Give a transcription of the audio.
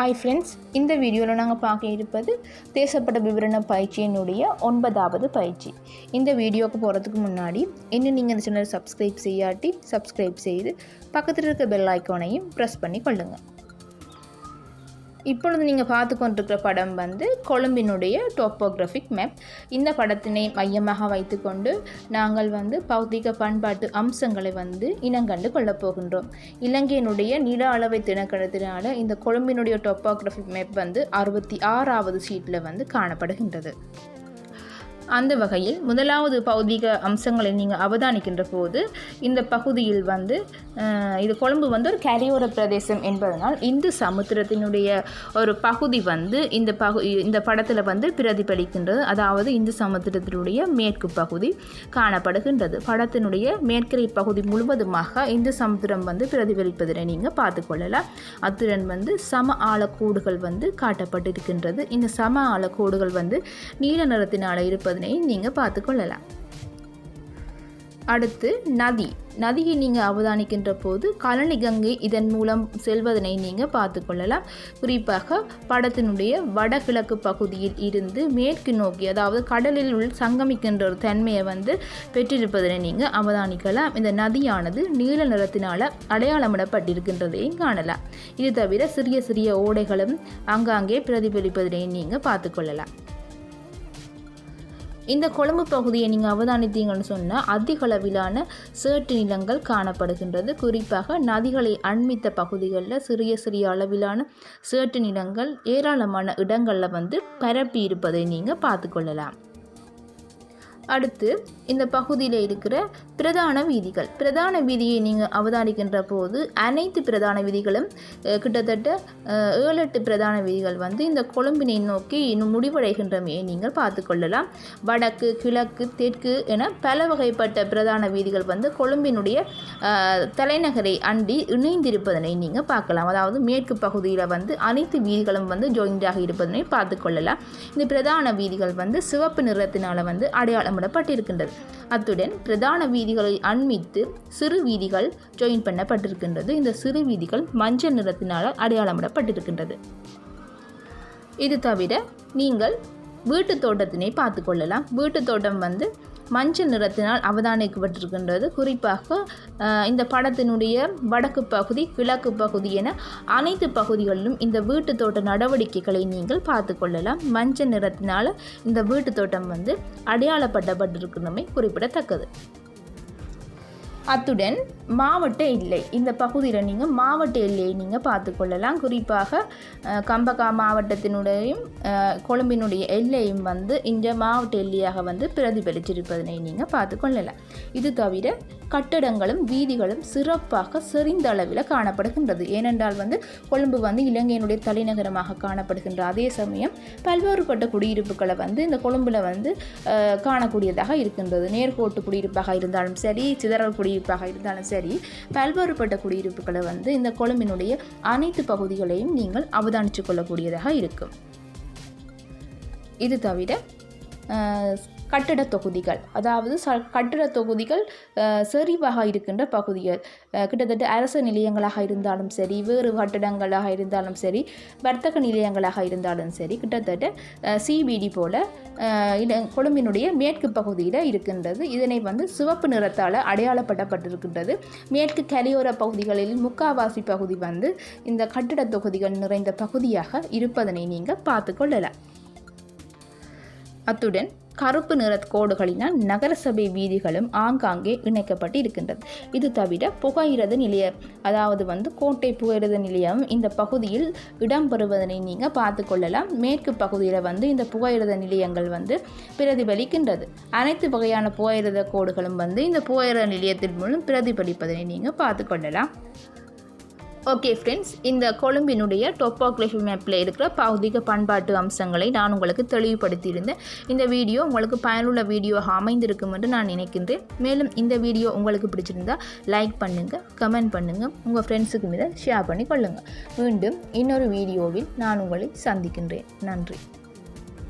Hi friends, இந்த வீடியோவில் நாங்கள் பார்க்க இருப்பது தேசப்பட விவரண பயிற்சியினுடைய 9வது பயிற்சி. இந்த வீடியோவுக்கு போகிறதுக்கு முன்னாடி இன்னும் நீங்கள் இந்த சேனலை சப்ஸ்கிரைப் செய்யாட்டி சப்ஸ்கிரைப் செய்து பக்கத்தில் இருக்க பெல் ஐக்கானையும் ப்ரெஸ் பண்ணி கொள்ளுங்கள். இப்பொழுது நீங்கள் பார்த்து கொண்டிருக்கிற படம் கொழும்பினுடைய டோப்போகிராஃபிக் மேப். இந்த படத்தினை மையமாக வைத்துக்கொண்டு நாங்கள் பௌதிக பண்பாட்டு அம்சங்களை இனங்கண்டு கொள்ளப் போகின்றோம். இலங்கையினுடைய நில அளவை திணைக்களத்தினால இந்த கொழும்பினுடைய டோப்போகிராஃபிக் மேப் 66வது ஷீட்டில் காணப்படுகின்றது. அந்த வகையில் முதலாவது பௌதிக அம்சங்களை நீங்கள் அவதானிக்கின்ற போது இந்த பகுதியில் இது கொழும்பு ஒரு கரையோர பிரதேசம் என்பதனால் இந்து சமுத்திரத்தினுடைய ஒரு பகுதி இந்த படத்தில் பிரதிபலிக்கின்றது. அதாவது இந்து சமுத்திரத்தினுடைய மேற்கு பகுதி காணப்படுகின்றது. படத்தினுடைய மேற்கரை பகுதி முழுவதுமாக இந்து சமுத்திரம் பிரதிபலிப்பதனை நீங்கள் பார்த்துக்கொள்ளலாம். அத்துடன் சம ஆழக்கோடுகள் காட்டப்பட்டிருக்கின்றது. இந்த சம ஆழக்கோடுகள் நீல நிறத்தினால் இருப்பது நீங்கள் பார்த்துக்கொள்ளலாம். அடுத்து நதியை நீங்கள் அவதானிக்கின்ற போது கழனி கங்கை இதன் மூலம் செல்வதனை நீங்கள் பார்த்துக்கொள்ளலாம். குறிப்பாக படத்தினுடைய வடகிழக்கு பகுதியில் இருந்து மேற்கு நோக்கி, அதாவது கடலில் உள் சங்கமிக்கின்ற ஒரு தன்மையை பெற்றிருப்பதனை நீங்கள் அவதானிக்கலாம். இந்த நதியானது நீல நிறத்தினால் அடையாளமிடப்பட்டிருக்கின்றதையும் காணலாம். இது தவிர சிறிய சிறிய ஓடைகளும் அங்காங்கே பிரதிபலிப்பதனை நீங்கள் பார்த்துக்கொள்ளலாம். இந்த கொழும்பு பகுதியை நீங்கள் அவதானித்தீங்கன்னு சொன்னால் அதிக அளவிலான சேட்டு நிலங்கள் காணப்படுகின்றது. குறிப்பாக நதிகளை அண்மித்த பகுதிகளில் சிறிய சிறிய அளவிலான சேட்டு நிலங்கள் ஏராளமான இடங்களில் பரப்பி இருப்பதை நீங்கள் பார்த்துக்கொள்ளலாம். அடுத்து இந்த பகுதியில் இருக்கிற பிரதான வீதியை நீங்கள் அவதானிக்கின்ற போது அனைத்து பிரதான வீதிகளும் கிட்டத்தட்ட 7-8 பிரதான வீதிகள் இந்த கொழும்பினை நோக்கி இன்னும் முடிவடைகின்றமையை நீங்கள் பார்த்துக்கொள்ளலாம். வடக்கு, கிழக்கு, தெற்கு என பல வகைப்பட்ட பிரதான வீதிகள் கொழும்பினுடைய தலைநகரை அண்டி இணைந்திருப்பதனை நீங்கள் பார்க்கலாம். அதாவது மேற்கு பகுதியில் அனைத்து வீதிகளும் ஜாயிண்டாக இருப்பதனை பார்த்துக்கொள்ளலாம். இந்த பிரதான வீதிகள் சிவப்பு நிறத்தினால் அடையாளமிடப்பட்டிருக்கின்றது. அத்துடன் பிரதான வீதிகளை அண்மித்து சிறு வீதிகள் ஜாயின் பண்ணப்பட்டிருக்கின்றது. இந்த சிறு வீதிகள் மஞ்சள் நிறத்தினால் அடையாளமிடப்பட்டிருக்கின்றது. இது தவிர நீங்கள் வீட்டு தோட்டத்தினை பார்த்து கொள்ளலாம். வீட்டு தோட்டம் மஞ்சள் நிறத்தினால் அவதானிக்கப்பட்டிருக்கின்றது. குறிப்பாக இந்த படத்தினுடைய வடக்கு பகுதி, கிழக்கு பகுதி என அனைத்து பகுதிகளிலும் இந்த வீட்டு தோட்ட நடவடிக்கைகளை நீங்கள் பார்த்து கொள்ளலாம். மஞ்சள் நிறத்தினால் இந்த வீட்டு தோட்டம் அடையாளப்படுத்தப்பட்டிருக்கின்றமை குறிப்பிடத்தக்கது. அத்துடன் மாவட்ட எல்லை, இந்த பகுதியில் நீங்கள் மாவட்ட எல்லையை நீங்கள் பார்த்துக்கொள்ளலாம். குறிப்பாக கம்பகா மாவட்டத்தினுடையும் கொழும்பினுடைய எல்லையும் இந்த மாவட்ட எல்லையாக பிரதிபலிச்சிருப்பதனை நீங்கள் பார்த்துக்கொள்ளலாம். இது தவிர கட்டடங்களும் வீதிகளும் சிறப்பாக செறிந்த அளவில் காணப்படுகின்றது. ஏனென்றால் கொழும்பு இலங்கையினுடைய தலைநகரமாக காணப்படுகின்ற அதே சமயம் பல்வேறுபட்ட குடியிருப்புகளை இந்த கொழும்பில் காணக்கூடியதாக இருக்கின்றது. நேர்கோட்டு குடியிருப்பாக இருந்தாலும் சரி, சிதறல் குடியிருப்பாக இருந்தாலும் சரி, பல்வேறுபட்ட குடியிருப்புகளை இந்த கொழும்பினுடைய அனைத்து பகுதிகளையும் நீங்கள் அவதானித்து கொள்ளக்கூடியதாக இருக்கும். இது தவிர கட்டிட தொகுதிகள், அதாவது கட்டிட தொகுதிகள் செறிவாக இருக்கின்ற பகுதிகள், கிட்டத்தட்ட அரசு நிலையங்களாக இருந்தாலும் சரி, வேறு கட்டிடங்களாக இருந்தாலும் சரி, வர்த்தக நிலையங்களாக இருந்தாலும் சரி, கிட்டத்தட்ட சிபிடி போல கொழும்பினுடைய மேற்கு பகுதியில் இருக்கின்றது. இதனை சிவப்பு நிறத்தால் அடையாளப்படுத்தப்பட்டிருக்கின்றது. மேற்கு கரையோர பகுதிகளில் முக்காவாசி பகுதி இந்த கட்டிட தொகுதிகள் நிறைந்த பகுதியாக இருப்பதனை நீங்கள் பார்த்து கொள்ளலாம். அத்துடன் கருப்பு நிற கோடுகளினால் நகரசபை வீதிகளும் ஆங்காங்கே இணைக்கப்பட்டு இருக்கின்றது. இது தவிர புகையிரத நிலையம், அதாவது கோட்டை புகையிரத நிலையம் இந்த பகுதியில் இடம்பெறுவதனை நீங்கள் பார்த்து கொள்ளலாம். மேற்கு பகுதியில் இந்த புகையிரத நிலையங்கள் பிரதிபலிக்கின்றது. அனைத்து வகையான புகையிரத கோடுகளும் இந்த புகையிரத நிலையத்தின் மூலம் பிரதிபலிப்பதனை நீங்கள் பார்த்து கொள்ளலாம். ஓகே ஃப்ரெண்ட்ஸ், இந்த கொழும்பினுடைய டோப்போகிராஃபி மேப்பில் இருக்கிற பௌதிக பண்பாட்டு அம்சங்களை நான் உங்களுக்கு தெளிவுபடுத்தியிருந்தேன். இந்த வீடியோ உங்களுக்கு பயனுள்ள வீடியோவாக அமைந்திருக்கும் என்று நான் நினைக்கின்றேன். மேலும் இந்த வீடியோ உங்களுக்கு பிடிச்சிருந்தா லைக் பண்ணுங்கள், கமெண்ட் பண்ணுங்கள், உங்கள் ஃப்ரெண்ட்ஸுக்கு மீது ஷேர் பண்ணி கொள்ளுங்கள். மீண்டும் இன்னொரு வீடியோவில் நான் உங்களை சந்திக்கின்றேன். நன்றி.